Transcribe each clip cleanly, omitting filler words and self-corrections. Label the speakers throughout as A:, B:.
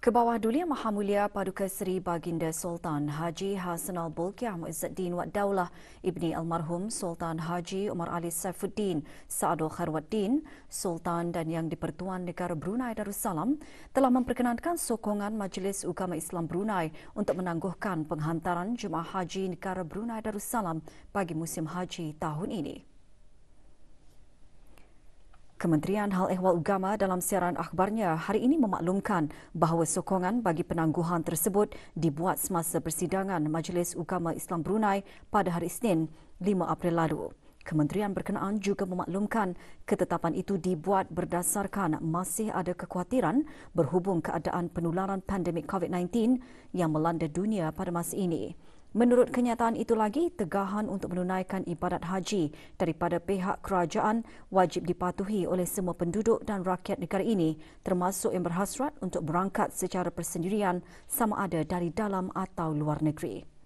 A: Kebawah Dulia Maha Mulia Paduka Seri Baginda Sultan Haji Hassanal Bolkiah Muizzuddin Wad Daulah Ibni Almarhum Sultan Haji Umar Ali Saifuddin Saadul Khairwaddin Sultan dan Yang di-Pertuan Negara Brunei Darussalam telah memperkenankan sokongan Majlis Ugama Islam Brunei untuk menangguhkan penghantaran Jemaah Haji Negara Brunei Darussalam bagi musim haji tahun ini. Kementerian Hal Ehwal Ugama dalam siaran akhbarnya hari ini memaklumkan bahawa sokongan bagi penangguhan tersebut dibuat semasa persidangan Majlis Ugama Islam Brunei pada hari Isnin 5 April lalu. Kementerian berkenaan juga memaklumkan ketetapan itu dibuat berdasarkan masih ada kekhawatiran berhubung keadaan penularan pandemik COVID-19 yang melanda dunia pada masa ini. Menurut kenyataan itu lagi, tegahan untuk menunaikan ibadat haji daripada pihak kerajaan wajib dipatuhi oleh semua penduduk dan rakyat negara ini, termasuk yang berhasrat untuk berangkat secara persendirian sama ada dari dalam atau luar negeri.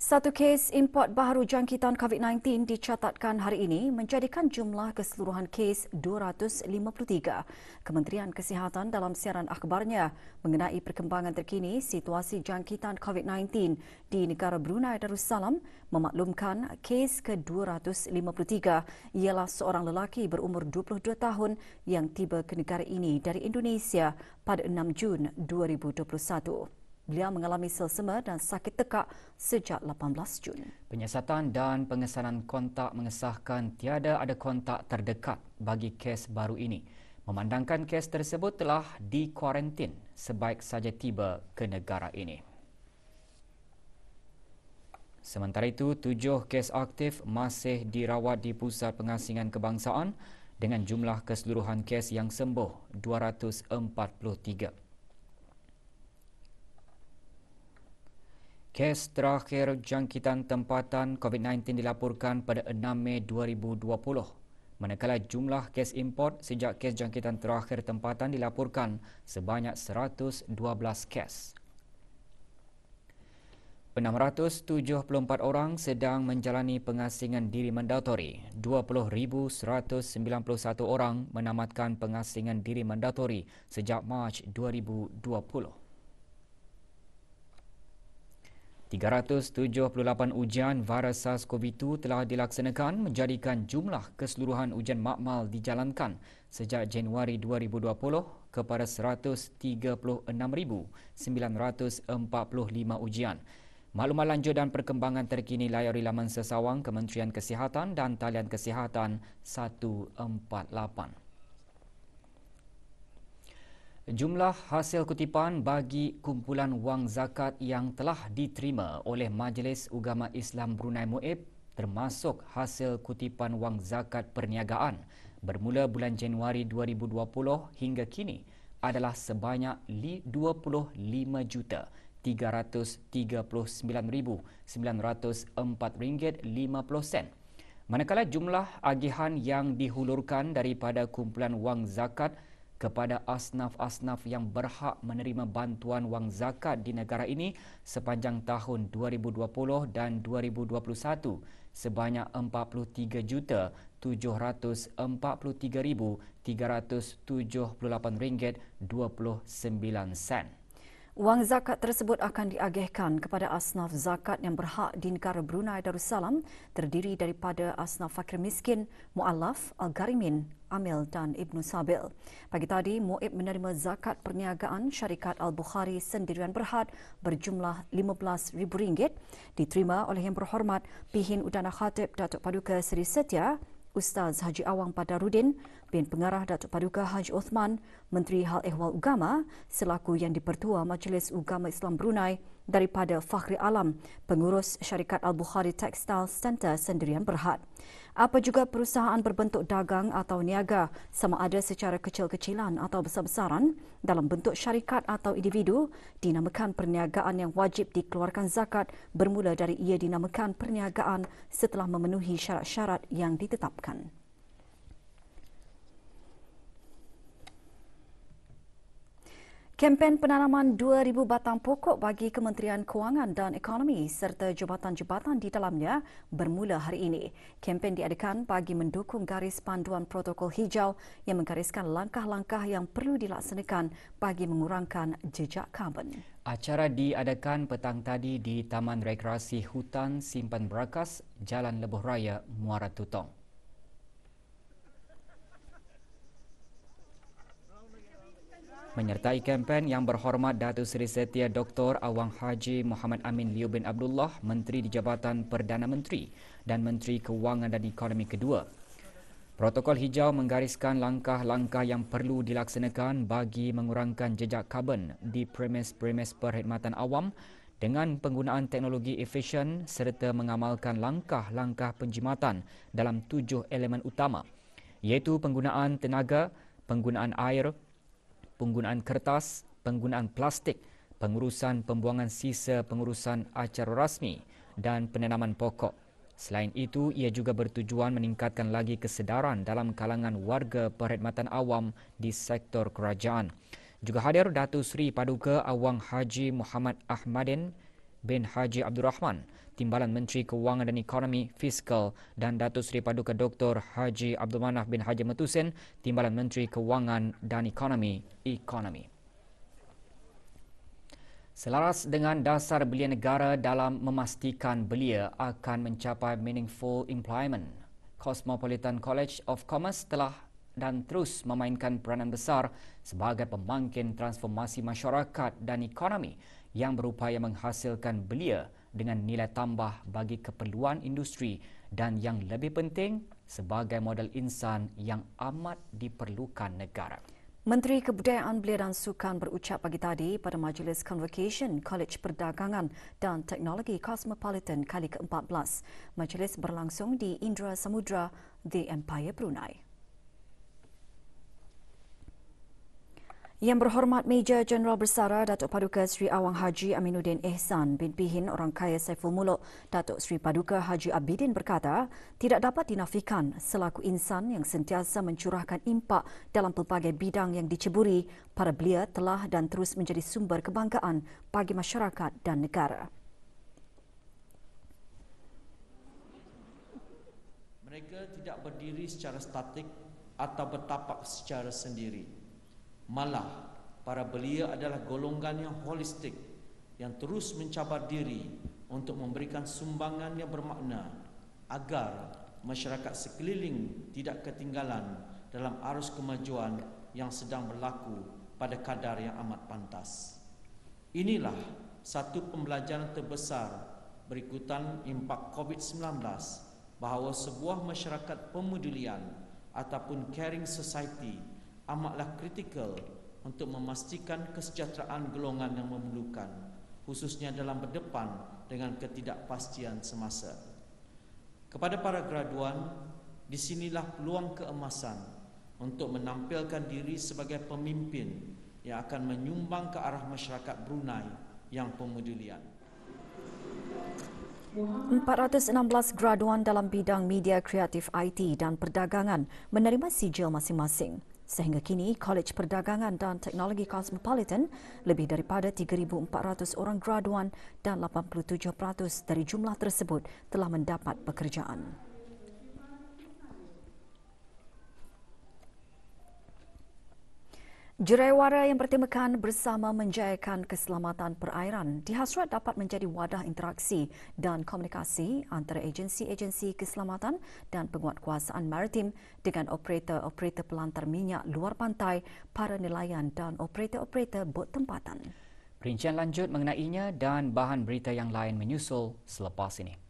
A: Satu kes import baharu jangkitan COVID-19 dicatatkan hari ini menjadikan jumlah keseluruhan kes 253. Kementerian Kesihatan dalam siaran akhbarnya mengenai perkembangan terkini situasi jangkitan COVID-19 di negara Brunei Darussalam memaklumkan kes ke-253 ialah seorang lelaki berumur 22 tahun yang tiba ke negara ini dari Indonesia pada 6 Jun 2021. Beliau mengalami selsema dan sakit tekak sejak 18 Jun.
B: Penyiasatan dan pengesanan kontak mengesahkan tiada ada kontak terdekat bagi kes baru ini. Memandangkan kes tersebut telah dikuarantin sebaik saja tiba ke negara ini. Sementara itu, 7 kes aktif masih dirawat di Pusat Pengasingan Kebangsaan dengan jumlah keseluruhan kes yang sembuh 243. Kes terakhir jangkitan tempatan COVID-19 dilaporkan pada 6 Mei 2020, manakala jumlah kes import sejak kes jangkitan terakhir tempatan dilaporkan sebanyak 112 kes. 674 orang sedang menjalani pengasingan diri mandatori. 20,191 orang menamatkan pengasingan diri mandatori sejak Mac 2020. 378 ujian virus SARS-CoV-2 telah dilaksanakan menjadikan jumlah keseluruhan ujian makmal dijalankan sejak Januari 2020 kepada 136,945 ujian. Maklumat lanjut dan perkembangan terkini layari laman sesawang Kementerian Kesihatan dan talian Kesihatan 148. Jumlah hasil kutipan bagi kumpulan wang zakat yang telah diterima oleh Majlis Ugama Islam Brunei MUIB termasuk hasil kutipan wang zakat perniagaan bermula bulan Januari 2020 hingga kini adalah sebanyak RM25,339,904.50. Manakala jumlah agihan yang dihulurkan daripada kumpulan wang zakat kepada asnaf-asnaf yang berhak menerima bantuan wang zakat di negara ini sepanjang tahun 2020 dan 2021 sebanyak RM43,773,378.29.
A: Wang zakat tersebut akan diagihkan kepada asnaf zakat yang berhak di negara Brunei Darussalam terdiri daripada asnaf fakir miskin, mu'allaf, al-gharimin, amil dan Ibnu Sabil. Pagi tadi, MUIB menerima zakat perniagaan syarikat Al-Bukhari Sendirian Berhad berjumlah RM15,000 diterima oleh Yang Berhormat Pihin Udana Khatib Datuk Paduka Seri Setia Ustaz Haji Awang Padaruddin bin Pengarah Datuk Paduka Haji Osman, Menteri Hal Ehwal Ugama selaku Yang di-Pertua Majlis Ugama Islam Brunei daripada Fakhri Alam, Pengurus Syarikat Al-Bukhari Textile Center Sendirian Berhad. Apa juga perusahaan berbentuk dagang atau niaga sama ada secara kecil-kecilan atau besar-besaran dalam bentuk syarikat atau individu dinamakan perniagaan yang wajib dikeluarkan zakat bermula dari ia dinamakan perniagaan setelah memenuhi syarat-syarat yang ditetapkan. Kempen penanaman 2,000 batang pokok bagi Kementerian Kewangan dan Ekonomi serta jabatan-jabatan di dalamnya bermula hari ini. Kempen diadakan bagi mendukung garis panduan protokol hijau yang menggariskan langkah-langkah yang perlu dilaksanakan bagi mengurangkan jejak karbon.
B: Acara diadakan petang tadi di Taman Rekreasi Hutan Simpan Berakas, Jalan Lebuh Raya, Muara Tutong. Menyertai kempen yang berhormat Datuk Seri Setia Dr. Awang Haji Muhammad Amin Liu bin Abdullah, Menteri di Jabatan Perdana Menteri dan Menteri Kewangan dan Ekonomi kedua. Protokol hijau menggariskan langkah-langkah yang perlu dilaksanakan bagi mengurangkan jejak karbon di premis-premis perkhidmatan awam dengan penggunaan teknologi efisien serta mengamalkan langkah-langkah penjimatan dalam 7 elemen utama, iaitu penggunaan tenaga, penggunaan air, penggunaan kertas, penggunaan plastik, pengurusan pembuangan sisa pengurusan acara rasmi dan penanaman pokok. Selain itu, ia juga bertujuan meningkatkan lagi kesedaran dalam kalangan warga perkhidmatan awam di sektor kerajaan. Juga hadir Datuk Seri Paduka Awang Haji Muhammad Ahmadin bin Haji Abdul Rahman, Timbalan Menteri Kewangan dan Ekonomi Fiskal, dan Datuk Seri Paduka Dr. Haji Abdul Manaf bin Haji Matusin, Timbalan Menteri Kewangan dan Ekonomi. Selaras dengan dasar belia negara dalam memastikan belia akan mencapai meaningful employment, Cosmopolitan College of Commerce telah dan terus memainkan peranan besar sebagai pembangkit transformasi masyarakat dan ekonomi yang berupaya menghasilkan belia dengan nilai tambah bagi keperluan industri dan yang lebih penting sebagai modal insan yang amat diperlukan negara.
A: Menteri Kebudayaan Belia dan Sukan berucap pagi tadi pada Majlis Convocation College Perdagangan dan Teknologi Cosmopolitan kali ke-14. Majlis berlangsung di Indra Samudra, The Empire Brunei. Yang berhormat Major Jeneral Bersara Datuk Paduka Sri Awang Haji Aminuddin Ehsan bin Pihin Orang Kaya Saiful Muluk Datuk Sri Paduka Haji Abidin berkata, tidak dapat dinafikan selaku insan yang sentiasa mencurahkan impak dalam pelbagai bidang yang diceburi, para belia telah dan terus menjadi sumber kebanggaan bagi masyarakat dan negara.
C: Mereka tidak berdiri secara statik atau bertapak secara sendiri. Malah, para belia adalah golongan yang holistik yang terus mencabar diri untuk memberikan sumbangan yang bermakna agar masyarakat sekeliling tidak ketinggalan dalam arus kemajuan yang sedang berlaku pada kadar yang amat pantas. Inilah satu pembelajaran terbesar berikutan impak COVID-19 bahawa sebuah masyarakat pemedulian ataupun caring society amatlah kritikal untuk memastikan kesejahteraan golongan yang memerlukan, khususnya dalam berdepan dengan ketidakpastian semasa. Kepada para graduan, di sinilah peluang keemasan untuk menampilkan diri sebagai pemimpin yang akan menyumbang ke arah masyarakat Brunei yang pemedulian.
A: 416 graduan dalam bidang media kreatif IT dan perdagangan menerima sijil masing-masing. Sehingga kini, Kolej Perdagangan dan Teknologi Cosmopolitan lebih daripada 3,400 orang graduan dan 87% dari jumlah tersebut telah mendapat pekerjaan. Juraiwara yang bertemakan bersama menjayakan keselamatan perairan dihasrat dapat menjadi wadah interaksi dan komunikasi antara agensi-agensi keselamatan dan penguatkuasaan maritim dengan operator-operator pelantar minyak luar pantai, para nelayan dan operator-operator bot tempatan.
B: Perincian lanjut mengenainya dan bahan berita yang lain menyusul selepas ini.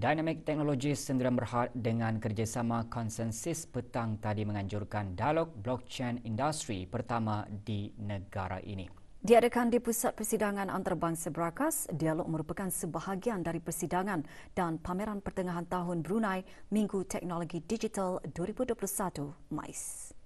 B: Dynamic Technologies Sdn Bhd dengan kerjasama Konsensus petang tadi menganjurkan dialog blockchain industri pertama di negara ini.
A: Diadakan di Pusat Persidangan Antarabangsa Berakas, dialog merupakan sebahagian dari persidangan dan pameran pertengahan tahun Brunei Minggu Teknologi Digital 2021 MICE.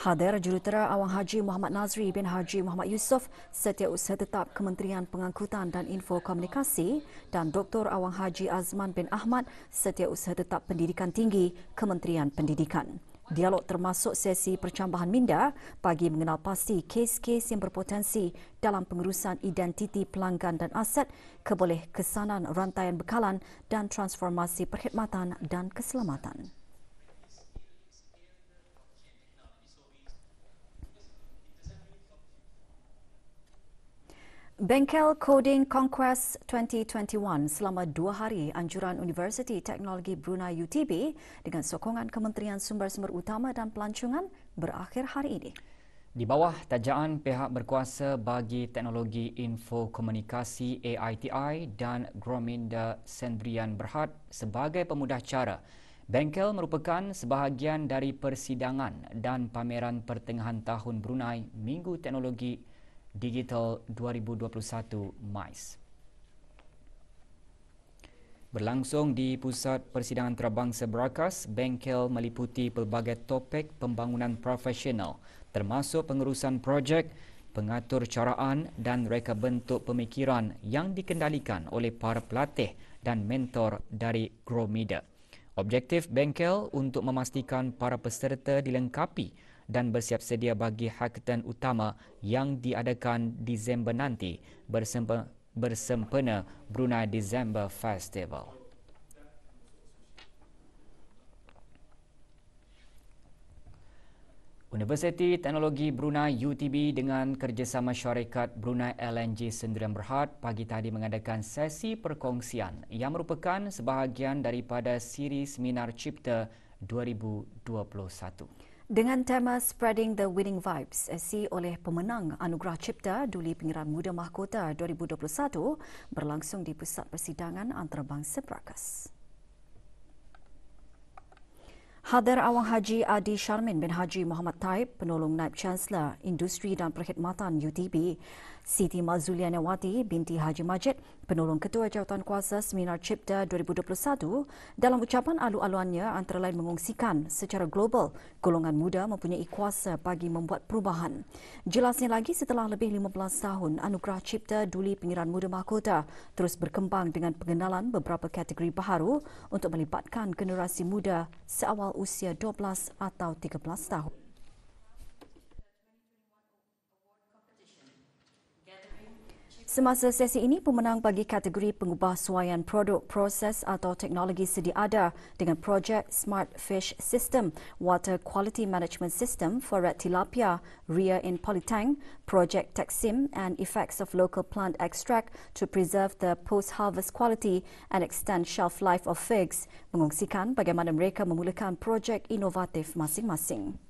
A: Hadir Jurutera Awang Haji Muhammad Nazri bin Haji Muhammad Yusof, Setiausaha Tetap Kementerian Pengangkutan dan Info Komunikasi, dan Dr. Awang Haji Azman bin Ahmad, Setiausaha Tetap Pendidikan Tinggi Kementerian Pendidikan. Dialog termasuk sesi percambahan minda bagi mengenal pasti kes-kes yang berpotensi dalam pengurusan identiti pelanggan dan aset, keboleh kesanan rantaian bekalan dan transformasi perkhidmatan dan keselamatan. Bengkel Coding Conquest 2021 selama 2 hari anjuran Universiti Teknologi Brunei UTB dengan sokongan Kementerian Sumber-Sumber Utama dan Pelancongan berakhir hari ini.
B: Di bawah tajaan pihak berkuasa bagi teknologi info komunikasi AITI dan Grominda Sendirian Berhad sebagai pemudah cara, bengkel merupakan sebahagian dari persidangan dan pameran pertengahan tahun Brunei Minggu Teknologi Digital 2021 MICE. Berlangsung di Pusat Persidangan Antarabangsa Berakas, bengkel meliputi pelbagai topik pembangunan profesional termasuk pengurusan projek, pengatur caraan dan reka bentuk pemikiran yang dikendalikan oleh para pelatih dan mentor dari Gromedia. Objektif bengkel untuk memastikan para peserta dilengkapi dan bersiap sedia bagi hackathon utama yang diadakan Disember nanti bersempena Brunei December Festival. Universiti Teknologi Brunei UTB dengan kerjasama syarikat Brunei LNG Sendirian Berhad pagi tadi mengadakan sesi perkongsian yang merupakan sebahagian daripada siri seminar Cipta 2021.
A: Dengan tema Spreading the Winning Vibes, sesi oleh pemenang Anugerah Cipta Duli Pengiran Muda Mahkota 2021 berlangsung di Pusat Persidangan Antarabangsa Berakas. Hadir Awang Haji Adi Sharmin bin Haji Muhammad Taib, Penolong Naib Chancellor Industri dan Perkhidmatan UTB, Siti Mazulianawati binti Haji Majid, Penolong Ketua Jawatankuasa Seminar Cipta 2021, dalam ucapan alu-aluannya antara lain mengongsikan secara global golongan muda mempunyai kuasa bagi membuat perubahan. Jelasnya lagi, setelah lebih 15 tahun, Anugerah Cipta Duli Pengiran Muda Mahkota terus berkembang dengan pengenalan beberapa kategori baharu untuk melibatkan generasi muda seawal usia 12 atau 13 tahun. Semasa sesi ini, pemenang bagi kategori pengubahsuaian produk, proses atau teknologi sedia ada dengan projek Smart Fish System, Water Quality Management System for Red Tilapia, Rear in Polytank, projek Texim and Effects of Local Plant Extract to Preserve the Post-Harvest Quality and Extend Shelf Life of Figs, mengongsikan bagaimana mereka memulakan projek inovatif masing-masing.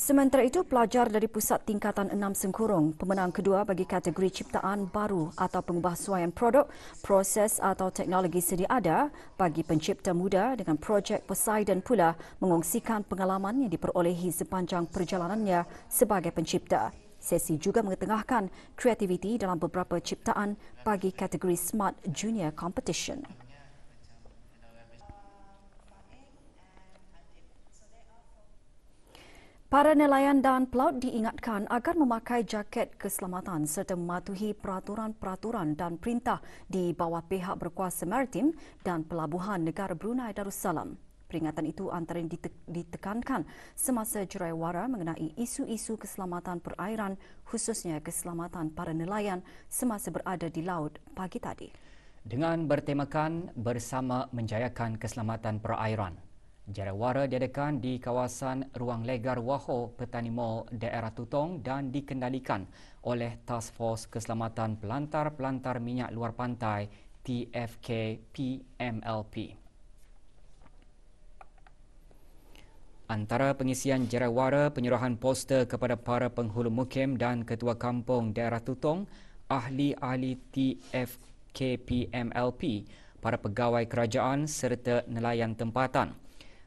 A: Sementara itu, pelajar dari Pusat Tingkatan 6 Sengkurung, pemenang kedua bagi kategori ciptaan baru atau pengubahsuaian produk, proses atau teknologi sedia ada bagi pencipta muda dengan projek Poseidon pula mengongsikan pengalaman yang diperolehi sepanjang perjalanannya sebagai pencipta. Sesi juga mengetengahkan kreativiti dalam beberapa ciptaan bagi kategori Smart Junior Competition. Para nelayan dan pelaut diingatkan agar memakai jaket keselamatan serta mematuhi peraturan-peraturan dan perintah di bawah pihak berkuasa maritim dan pelabuhan negara Brunei Darussalam. Peringatan itu antara yang ditekankan semasa juraiwara mengenai isu-isu keselamatan perairan, khususnya keselamatan para nelayan semasa berada di laut pagi tadi.
B: Dengan bertemakan bersama menjayakan keselamatan perairan, juraiwara diadakan di kawasan Ruang Legar Waho, Petani Mall, daerah Tutong dan dikendalikan oleh Task Force Keselamatan Pelantar-Pelantar Minyak Luar Pantai TFK PMLP. Antara pengisian juraiwara, penyerahan poster kepada para penghulu mukim dan ketua kampung daerah Tutong, ahli-ahli TFK PMLP, para pegawai kerajaan serta nelayan tempatan.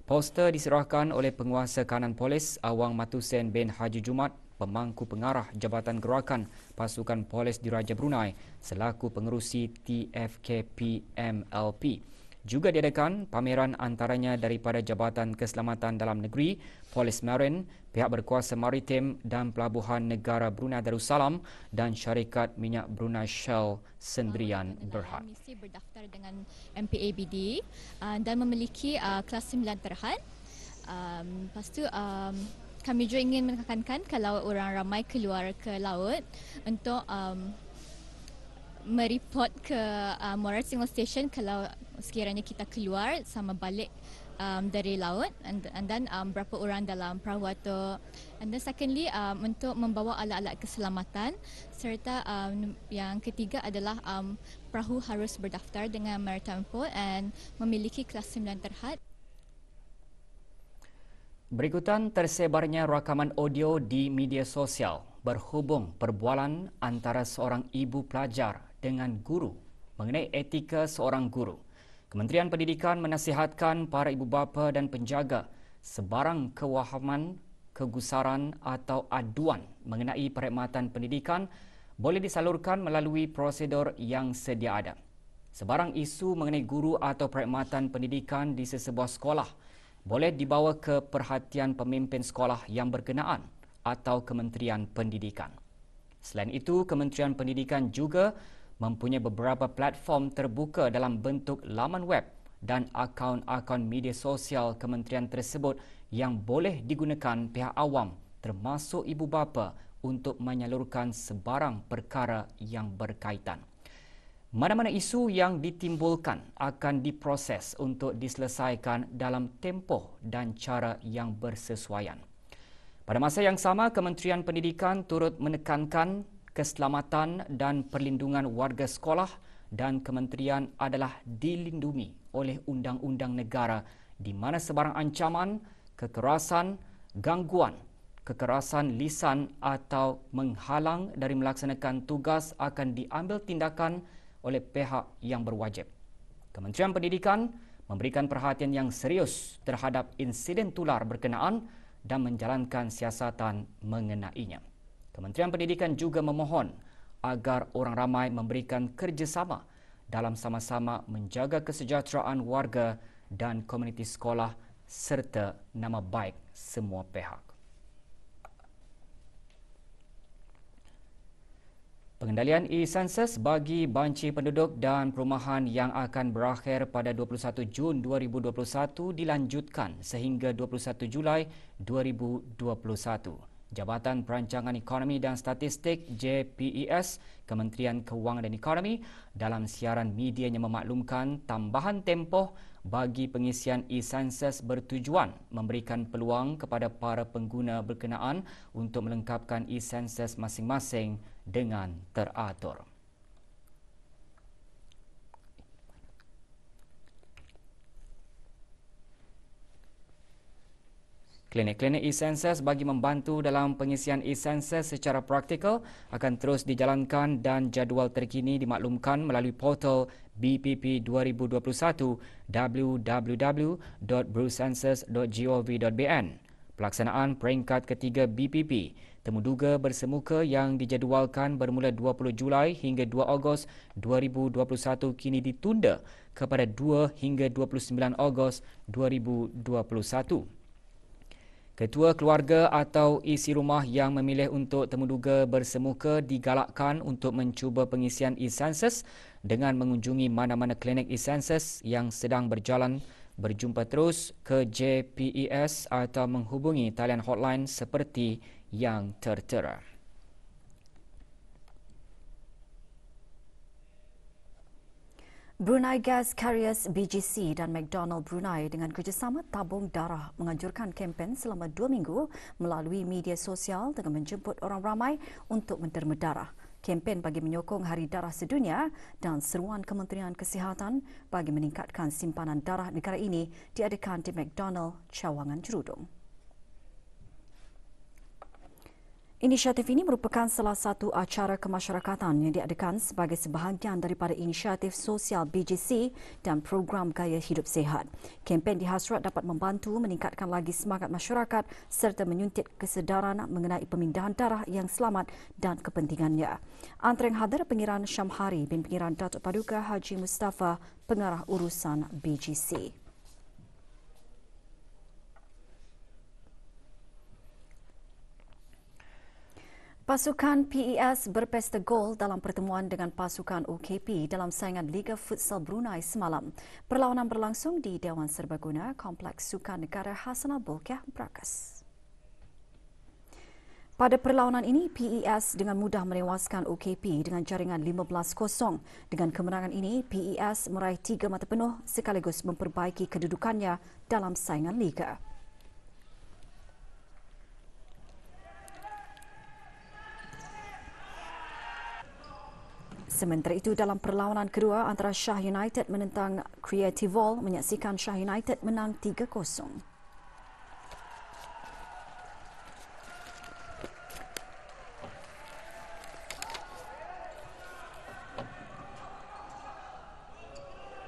B: Poster diserahkan oleh Penguasa Kanan Polis Awang Matusen bin Haji Jumat, pemangku pengarah Jabatan Gerakan Pasukan Polis Diraja Brunei selaku pengerusi TFKP MLP. Juga diadakan pameran antaranya daripada Jabatan Keselamatan Dalam Negeri, Polis Marine, Pihak Berkuasa Maritim dan Pelabuhan Negara Brunei Darussalam dan Syarikat Minyak Brunei Shell Sendirian Berhad.
D: Mesti berdaftar dengan MPABD dan memiliki kelas 9 terhad. Lepas tu kami juga ingin menekankan kalau orang ramai keluar ke laut untuk mereport ke Muara Single Station kalau sekiranya kita keluar sama balik dari laut and then berapa orang dalam perahu atau and then secondly untuk membawa alat-alat keselamatan serta yang ketiga adalah perahu harus berdaftar dengan Maritime Port and memiliki kelas 9 terhad.
B: Berikutan tersebarnya rakaman audio di media sosial berhubung perbualan antara seorang ibu pelajar dengan guru mengenai etika seorang guru. Kementerian Pendidikan menasihatkan para ibu bapa dan penjaga sebarang kewahaman, kegusaran atau aduan mengenai perkhidmatan pendidikan boleh disalurkan melalui prosedur yang sedia ada. Sebarang isu mengenai guru atau perkhidmatan pendidikan di sesebuah sekolah boleh dibawa ke perhatian pemimpin sekolah yang berkenaan atau Kementerian Pendidikan. Selain itu, Kementerian Pendidikan juga mempunyai beberapa platform terbuka dalam bentuk laman web dan akaun-akaun media sosial kementerian tersebut yang boleh digunakan pihak awam termasuk ibu bapa untuk menyalurkan sebarang perkara yang berkaitan. Mana-mana isu yang ditimbulkan akan diproses untuk diselesaikan dalam tempoh dan cara yang bersesuaian. Pada masa yang sama, Kementerian Pendidikan turut menekankan keselamatan dan perlindungan warga sekolah dan kementerian adalah dilindungi oleh undang-undang negara di mana sebarang ancaman, kekerasan, gangguan, kekerasan lisan atau menghalang dari melaksanakan tugas akan diambil tindakan oleh pihak yang berwajib. Kementerian Pendidikan memberikan perhatian yang serius terhadap insiden tular berkenaan dan menjalankan siasatan mengenainya. Kementerian Pendidikan juga memohon agar orang ramai memberikan kerjasama dalam sama-sama menjaga kesejahteraan warga dan komuniti sekolah serta nama baik semua pihak. Pengendalian e-sensus bagi banci penduduk dan perumahan yang akan berakhir pada 21 Jun 2021 dilanjutkan sehingga 21 Julai 2021. Jabatan Perancangan Ekonomi dan Statistik JPES, Kementerian Kewangan dan Ekonomi dalam siaran medianya memaklumkan tambahan tempoh bagi pengisian e-sensus bertujuan memberikan peluang kepada para pengguna berkenaan untuk melengkapkan e-sensus masing-masing dengan teratur. Klinik-klinik e-sensus bagi membantu dalam pengisian e-sensus secara praktikal akan terus dijalankan dan jadual terkini dimaklumkan melalui portal BPP 2021 www.brucensus.gov.bn. Pelaksanaan peringkat ketiga BPP temuduga bersemuka yang dijadualkan bermula 20 Julai hingga 2 Ogos 2021 kini ditunda kepada 2 hingga 29 Ogos 2021. Ketua keluarga atau isi rumah yang memilih untuk temuduga bersemuka digalakkan untuk mencuba pengisian e-sensus dengan mengunjungi mana-mana klinik e-sensus yang sedang berjalan, berjumpa terus ke JPES atau menghubungi talian hotline seperti yang tertera.
A: Brunei Gas Carriers BGC dan McDonald Brunei dengan kerjasama tabung darah menganjurkan kempen selama 2 minggu melalui media sosial dengan menjemput orang ramai untuk menderma darah. Kempen bagi menyokong Hari Darah Sedunia dan seruan Kementerian Kesihatan bagi meningkatkan simpanan darah negara ini diadakan di McDonald, Cawangan, Jerudong. Inisiatif ini merupakan salah satu acara kemasyarakatan yang diadakan sebagai sebahagian daripada inisiatif sosial BGC dan program Gaya Hidup Sihat. Kempen dihasrat dapat membantu meningkatkan lagi semangat masyarakat serta menyuntik kesedaran mengenai pemindahan darah yang selamat dan kepentingannya. Antara yang hadir Pengiran Syamhari bin Pengiran Datuk Paduka Haji Mustafa, Pengarah Urusan BGC. Pasukan PES berpesta gol dalam pertemuan dengan pasukan OKP dalam saingan Liga Futsal Brunei semalam. Perlawanan berlangsung di Dewan Serbaguna, Kompleks Sukan Negara Hassanal Bolkiah, Brakas. Pada perlawanan ini, PES dengan mudah menewaskan OKP dengan jaringan 15-0. Dengan kemenangan ini, PES meraih 3 mata penuh sekaligus memperbaiki kedudukannya dalam saingan Liga. Sementara itu, dalam perlawanan kedua antara Shah United menentang Creative Wall, menyaksikan Shah United menang 3-0.